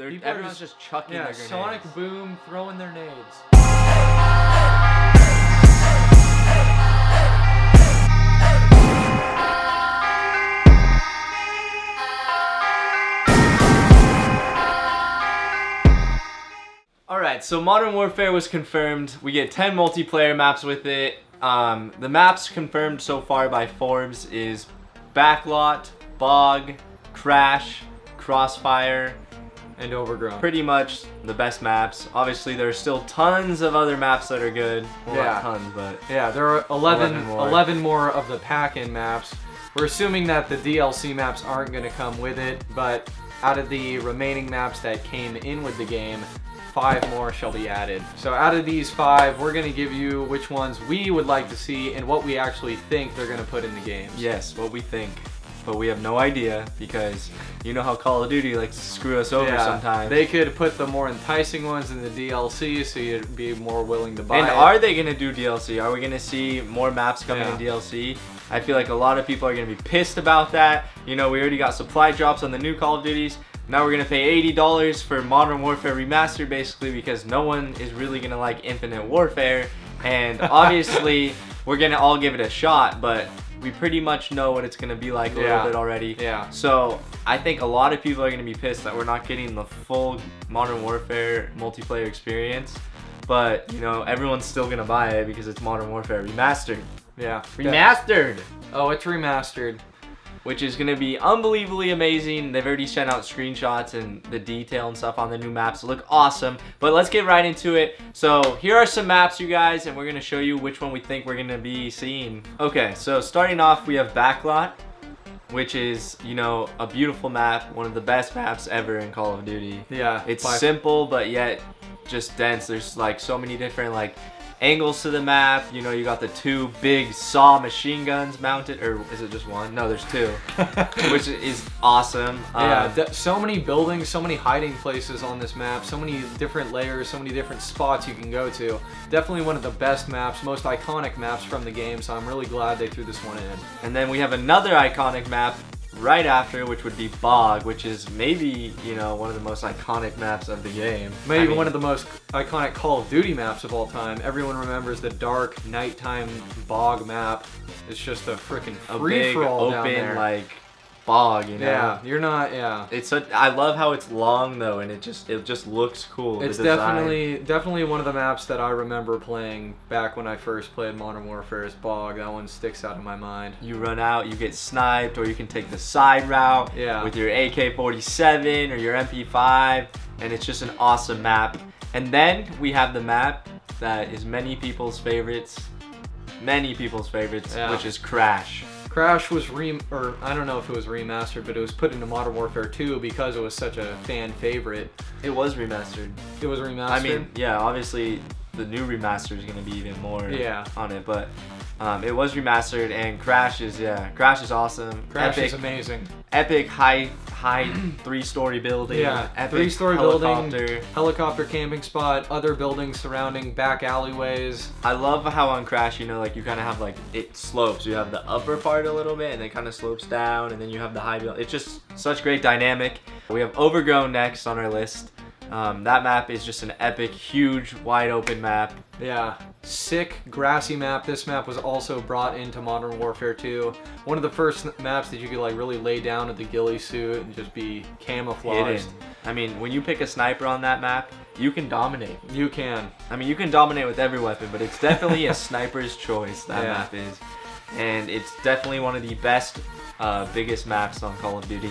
everyone's just chucking their grenades. Sonic Boom throwing their nades. Alright, so Modern Warfare was confirmed. We get 10 multiplayer maps with it. The maps confirmed so far by Forbes is Backlot, Bog, Crash, Crossfire, and Overgrown. Pretty much the best maps. Obviously, there's still tons of other maps that are good. Well, not tons, but... Yeah, there are 11 more of the pack-in maps. We're assuming that the DLC maps aren't going to come with it, but out of the remaining maps that came in with the game, 5 more shall be added. So out of these 5, we're going to give you which ones we would like to see and what we actually think they're going to put in the games. Yes, what we think. But we have no idea because you know how Call of Duty likes to screw us over sometimes. They could put the more enticing ones in the DLC so you'd be more willing to buy And it. are they going to do DLC? Are we going to see more maps coming in DLC? I feel like a lot of people are going to be pissed about that. You know, we already got supply drops on the new Call of Duties. Now we're going to pay $80 for Modern Warfare Remastered basically because no one is really going to like Infinite Warfare. And obviously we're going to all give it a shot, but we pretty much know what it's going to be like a little bit already. Yeah. So I think a lot of people are going to be pissed that we're not getting the full Modern Warfare multiplayer experience. But, you know, everyone's still going to buy it because it's Modern Warfare Remastered. Yeah. Remastered! Oh, it's remastered. Which is going to be unbelievably amazing. They've already sent out screenshots and the detail and stuff on the new maps look awesome. But let's get right into it. So here are some maps, you guys, and we're going to show you which one we think we're going to be seeing. Okay, so starting off, we have Backlot, which is, you know, a beautiful map, one of the best maps ever in Call of Duty. Yeah. It's simple, but yet just dense. There's like so many different like angles to the map. You know, you got the 2 big saw machine guns mounted, or is it just one? No, there's 2, which is awesome. Yeah, so many buildings, so many hiding places on this map, so many different layers, so many different spots you can go to. Definitely one of the best maps, most iconic maps from the game, so I'm really glad they threw this one in. And then we have another iconic map right after, which would be Bog, which is maybe, you know, one of the most iconic maps of the game. Maybe one of the most iconic Call of Duty maps of all time. Everyone remembers the dark nighttime Bog map. It's just a freaking free-for-all down there. Like bog, you know. Yeah, you're not. It's I love how it's long though, and it just looks cool. It's definitely one of the maps that I remember playing back when I first played Modern Warfare is Bog. That one sticks out in my mind. You run out, you get sniped, or you can take the side route with your AK-47 or your MP5, and it's just an awesome map. And then we have the map that is many people's favorites, which is Crash. Crash was I don't know if it was remastered, but it was put into Modern Warfare 2 because it was such a fan favorite. It was remastered. It was remastered? I mean, yeah, obviously the new remaster is going to be even more on it, but it was remastered, and Crash is awesome. Crash is amazing. Epic high 3-story building. Yeah, epic 3-story building, helicopter camping spot, other buildings surrounding, back alleyways. I love how on Crash, you know, like you kind of have like it slopes. You have the upper part a little bit, and then kind of slopes down, and then you have the high build. It's just such great dynamic. We have Overgrown next on our list. That map is just an epic, huge, wide open map. Yeah, sick, grassy map. This map was also brought into Modern Warfare 2. One of the first maps that you could like really lay down at the ghillie suit and just be camouflaged. Hidden. I mean, when you pick a sniper on that map, you can dominate. You can. I mean, you can dominate with every weapon, but it's definitely a sniper's choice, that map is. And it's definitely one of the best, biggest maps on Call of Duty.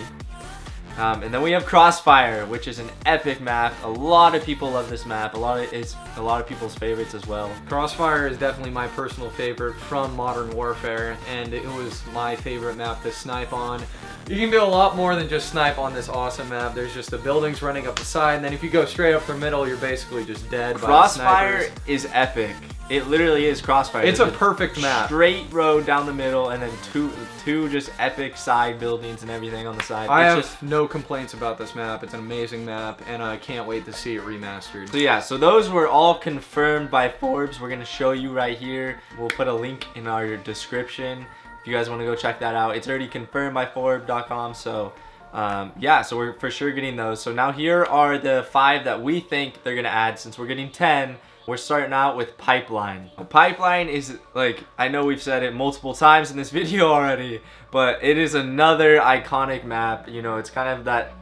And then we have Crossfire, which is an epic map. A lot of people love this map. It's a lot of people's favorites as well. Crossfire is definitely my personal favorite from Modern Warfare, and it was my favorite map to snipe on. You can do a lot more than just snipe on this awesome map. There's just the buildings running up the side, and then if you go straight up the middle, you're basically just dead by the Crossfire snipers. is epic. It literally is Crossfire. It's a perfect map. Straight road down the middle, and then two just epic side buildings and everything on the side. I have no complaints about this map. It's an amazing map, and I can't wait to see it remastered. So yeah, so those were all confirmed by Forbes. We're gonna show you right here. We'll put a link in our description if you guys want to go check that out. It's already confirmed by Forbes.com, so yeah, so we're for sure getting those. So now here are the 5 that we think they're gonna add since we're getting 10. We're starting out with Pipeline. Pipeline is, like, I know we've said it multiple times in this video already, but it is another iconic map. You know, it's kind of that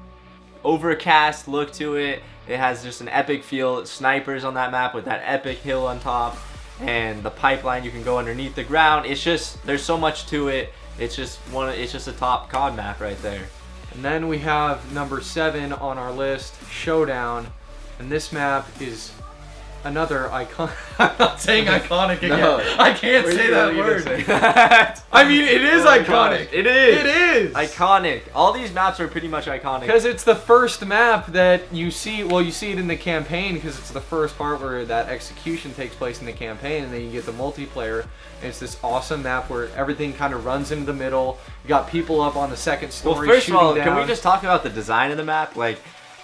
overcast look to it. It has just an epic feel. Snipers on that map with that epic hill on top, and the pipeline, you can go underneath the ground. It's just, there's so much to it. It's just a top COD map right there. And then we have number 7 on our list, Showdown, and this map is another icon. I'm not saying iconic again. No. I can't say that word. I mean, it is iconic. It is. It is. Iconic. All these maps are pretty much iconic. Because it's the first map that you see, well, you see it in the campaign because it's the first part where that execution takes place in the campaign, and then you get the multiplayer. And it's this awesome map where everything kind of runs into the middle. You got people up on the second story. Well, first of all, can we just talk about the design of the map? Like,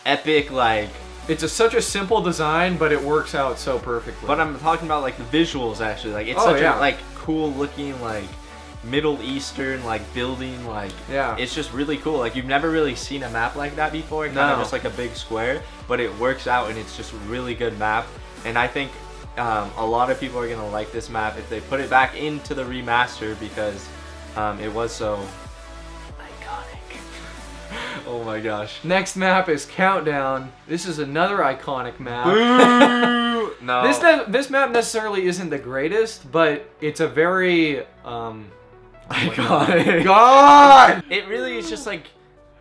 epic, like... It's such a simple design, but it works out so perfectly. But I'm talking about like the visuals actually. Like it's such a like cool looking like Middle Eastern like building, like it's just really cool. Like you've never really seen a map like that before. Kind of just like a big square, but it works out and it's just a really good map. And I think a lot of people are gonna like this map if they put it back into the remaster because it was so oh my gosh. Next map is Countdown. This is another iconic map. Boo! No. This map necessarily isn't the greatest, but it's a very iconic. God! It really is just like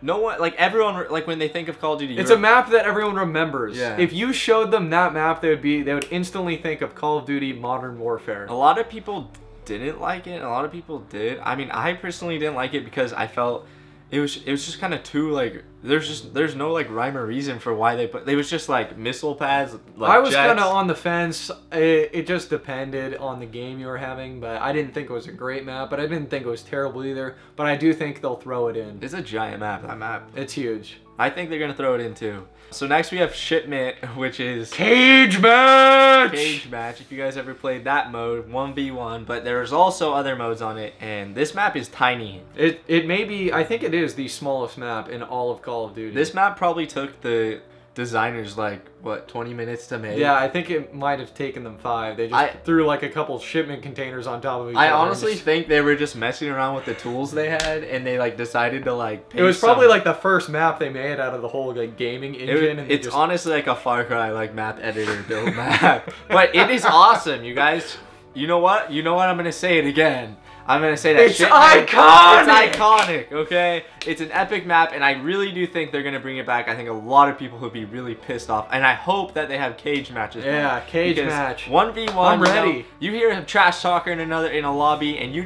no one, like everyone, like when they think of Call of Duty, it's a map that everyone remembers. Yeah. If you showed them that map, they would instantly think of Call of Duty Modern Warfare. A lot of people didn't like it. A lot of people did. I mean, I personally didn't like it because I felt it was just kind of too like there's no like rhyme or reason for why they was just like missile pads. Like I was kind of on the fence. It just depended on the game you were having, but I didn't think it was a great map, but I didn't think it was terrible either. But I do think they'll throw it in. It's a giant map. That map. It's huge. I think they're gonna throw it in too. So next we have Shipment, which is Cage Match! Cage Match. If you guys ever played that mode, 1v1, but there's also other modes on it, and this map is tiny. It may be, I think it is the smallest map in all of Call of Duty. This map probably took the designers like what 20 minutes to make. Yeah, I think it might have taken them 5. They just threw like a couple shipment containers on top of each other. I honestly think they were just messing around with the tools they had, and they like decided to like it was probably like the first map they made out of the whole like gaming engine. It's honestly like a Far Cry like map editor build map. But it is awesome, you guys. You know what? You know what? I'm gonna say it again. I'm gonna say that it's iconic! It's iconic, okay? It's an epic map, and I really do think they're gonna bring it back. I think a lot of people would be really pissed off, and I hope that they have cage matches. Yeah, cage match. 1v1. I'm ready. You hear a trash talker in a lobby, and you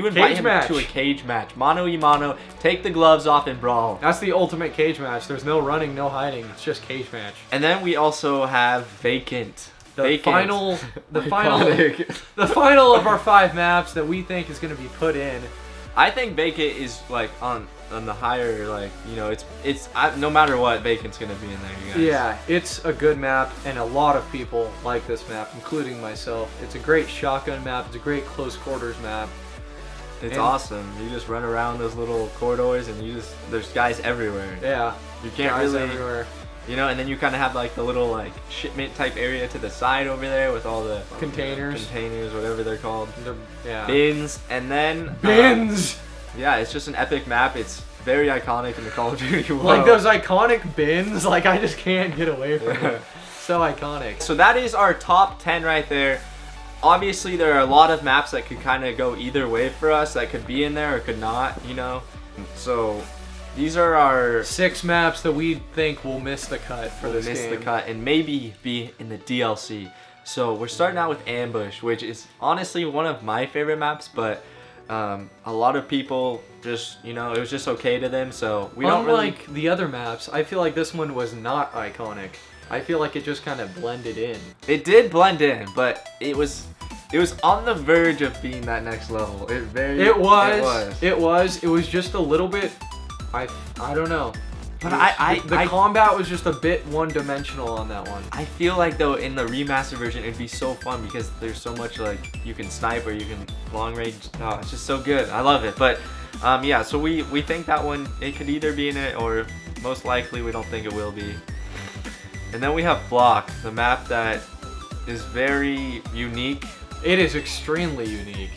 invite him to a cage match, mano y mano. Take the gloves off and brawl. That's the ultimate cage match. There's no running, no hiding. It's just cage match. And then we also have Vacant. The final of our 5 maps that we think is going to be put in. I think Vacant is like on the higher, like, you know, it's no matter what, Vacant's going to be in there, you guys. Yeah, it's a good map, and a lot of people like this map, including myself. It's a great shotgun map. It's a great close quarters map. It's awesome. You just run around those little corridors, and there's guys everywhere. Yeah, you can't guys really everywhere. You know, and then you kind of have like the little like shipment type area to the side over there with all the containers, whatever they're called. Yeah. Bins, and then bins. Yeah, it's just an epic map. It's very iconic in the Call of Duty world. Like those iconic bins, like I just can't get away from it. So iconic. So that is our top 10 right there. Obviously, there are a lot of maps that could kind of go either way for us. That could be in there or could not, you know. So these are our 6 maps that we think will miss the cut for this game. Miss the cut and maybe be in the DLC. So we're starting out with Ambush, which is honestly one of my favorite maps, but a lot of people just, you know, it was just okay to them, so we don't really... Unlike the other maps, I feel like this one was not iconic. I feel like it just kind of blended in. It did blend in, but it was on the verge of being that next level. It was just a little bit... I don't know. But the combat was just a bit one-dimensional on that one. I feel like though in the remastered version it'd be so fun because there's so much like you can snipe or you can long range. Oh, it's just so good. I love it. But Yeah, so we think that one, it could either be in it or most likely we don't think it will be. And then we have Block, the map that is very unique. It is extremely unique.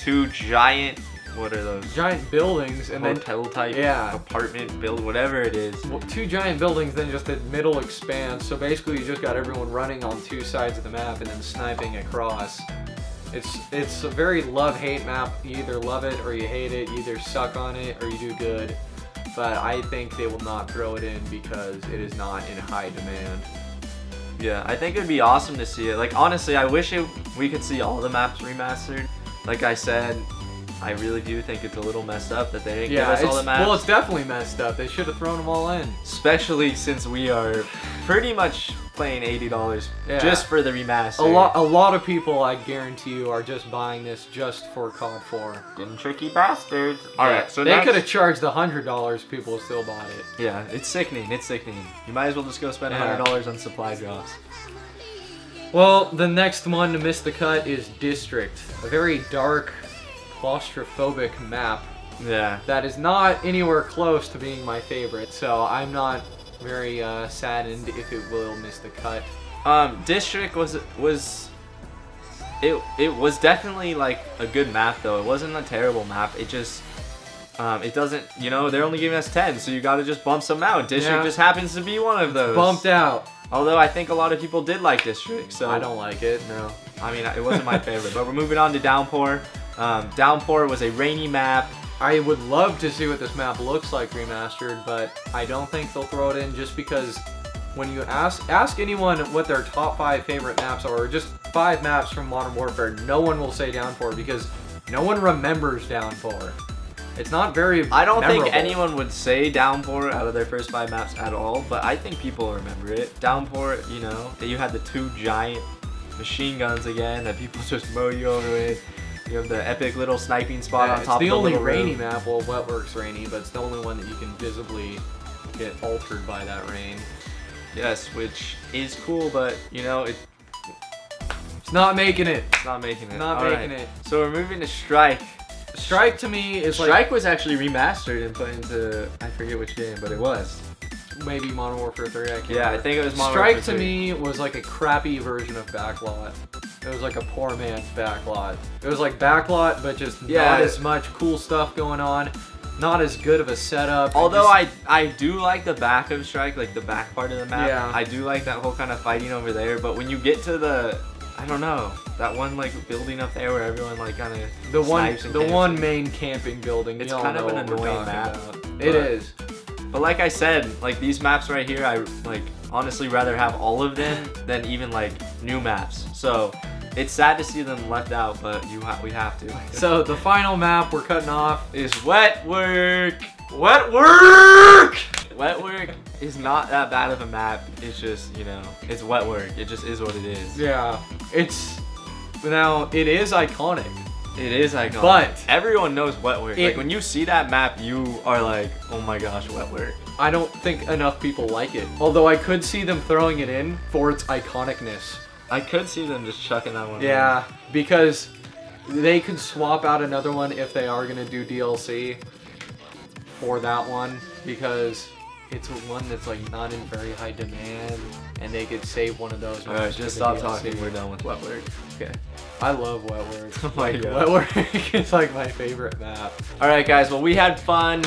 2 giant, what are those? Giant buildings and hotel type, apartment build, whatever it is. Well, 2 giant buildings, then just a middle expanse. So basically, you just got everyone running on 2 sides of the map and then sniping across. It's a very love-hate map. You either love it or you hate it. You either suck on it or you do good. But I think they will not throw it in because it is not in high demand. Yeah, I think it would be awesome to see it. Like, honestly, I wish we could see all the maps remastered. Like I said, I really do think it's a little messed up that they didn't give us all the maps. Well, it's definitely messed up. They should have thrown them all in. Especially since we are pretty much playing $80 just for the remaster. A lot of people, I guarantee you, are just buying this just for COD 4. Them tricky bastards. Alright, so they could have charged $100, people still bought it. Yeah, it's sickening, it's sickening. You might as well just go spend $100 on supply drops. Well, the next one to miss the cut is District. A very dark, claustrophobic map. Yeah. That is not anywhere close to being my favorite, so I'm not very saddened if it will miss the cut. District was definitely like a good map though. It wasn't a terrible map. It just it doesn't, you know, they're only giving us 10, so you got to just bump some out. District just happens to be one of those. Bumped out. Although I think a lot of people did like District, so I don't like it. No. I mean, it wasn't my favorite. But we're moving on to Downpour. Downpour was a rainy map. I would love to see what this map looks like remastered, but I don't think they'll throw it in just because when you ask anyone what their top 5 favorite maps are, or just 5 maps from Modern Warfare, no one will say Downpour because no one remembers Downpour. It's not very I don't think anyone would say Downpour out of their first 5 maps at all, but I think people remember it. Downpour, you know, you had the 2 giant machine guns again that people just mow you over with. You have the epic little sniping spot on top of the little It's the only rainy map. Well, Wetworks rainy, but it's the only one that you can visibly get altered by that rain. Yes, which is cool, but you know it's not making it. It's not making it. Not making it. So we're moving to Strike. Strike to me is Strike was actually remastered and put into, I forget which game, but it was. Maybe Modern Warfare 3. I can't remember. I think it was Modern Warfare 3. Strike to me was like a crappy version of Backlot. It was like a poor man's Backlot. It was like Backlot, but just not as much cool stuff going on. Not as good of a setup. Although I do like the back of Strike, like the back part of the map. Yeah. I do like that whole kind of fighting over there. But when you get to the, I don't know, that one like building up there where everyone like kind of the one main camping building. It's kind of an annoying map. It is. But like I said, like these maps right here, I like honestly rather have all of them than even like new maps. So it's sad to see them left out, but we have to. So the final map we're cutting off is Wetwork. Wetwork! Wetwork is not that bad of a map. It's just, you know, it's Wetwork. It just is what it is. Yeah. It is iconic. It is iconic. But everyone knows Wetwork. Like when you see that map, you are like, oh my gosh, Wetwork. I don't think enough people like it. Although I could see them throwing it in for its iconicness. I could see them just chucking that one in. Because they could swap out another one if they are going to do DLC for that one. Because it's one that's like not in very high demand. And they could save one of those. Alright, just stop talking. We're done with Wetwork. Okay. I love Wetwork. Oh my God. Wetwork is like my favorite map. Alright guys, well we had fun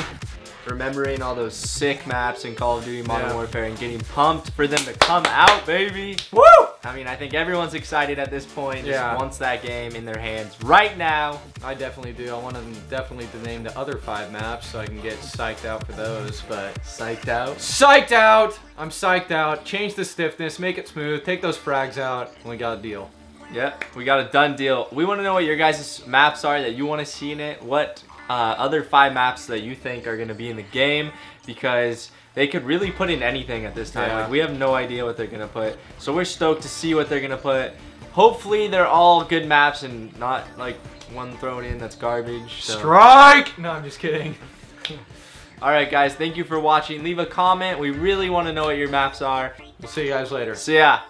remembering all those sick maps in Call of Duty Modern Warfare and getting pumped for them to come out, baby. Woo! I mean, I think everyone's excited at this point. Just wants that game in their hands right now. I definitely do. I want them definitely to name the other 5 maps so I can get psyched out for those, but... Psyched out? Psyched out! I'm psyched out. Change the stiffness, make it smooth, take those frags out, and we got a deal. Yep, we got a done deal. We want to know what your guys' maps are that you want to see in it. What other 5 maps that you think are going to be in the game, because they could really put in anything at this time. Like, we have no idea what they're going to put. So we're stoked to see what they're going to put. Hopefully they're all good maps and not like one thrown in that's garbage. So. Strike! No, I'm just kidding. Alright guys, thank you for watching. Leave a comment. We really want to know what your maps are. We'll see you guys later. See ya.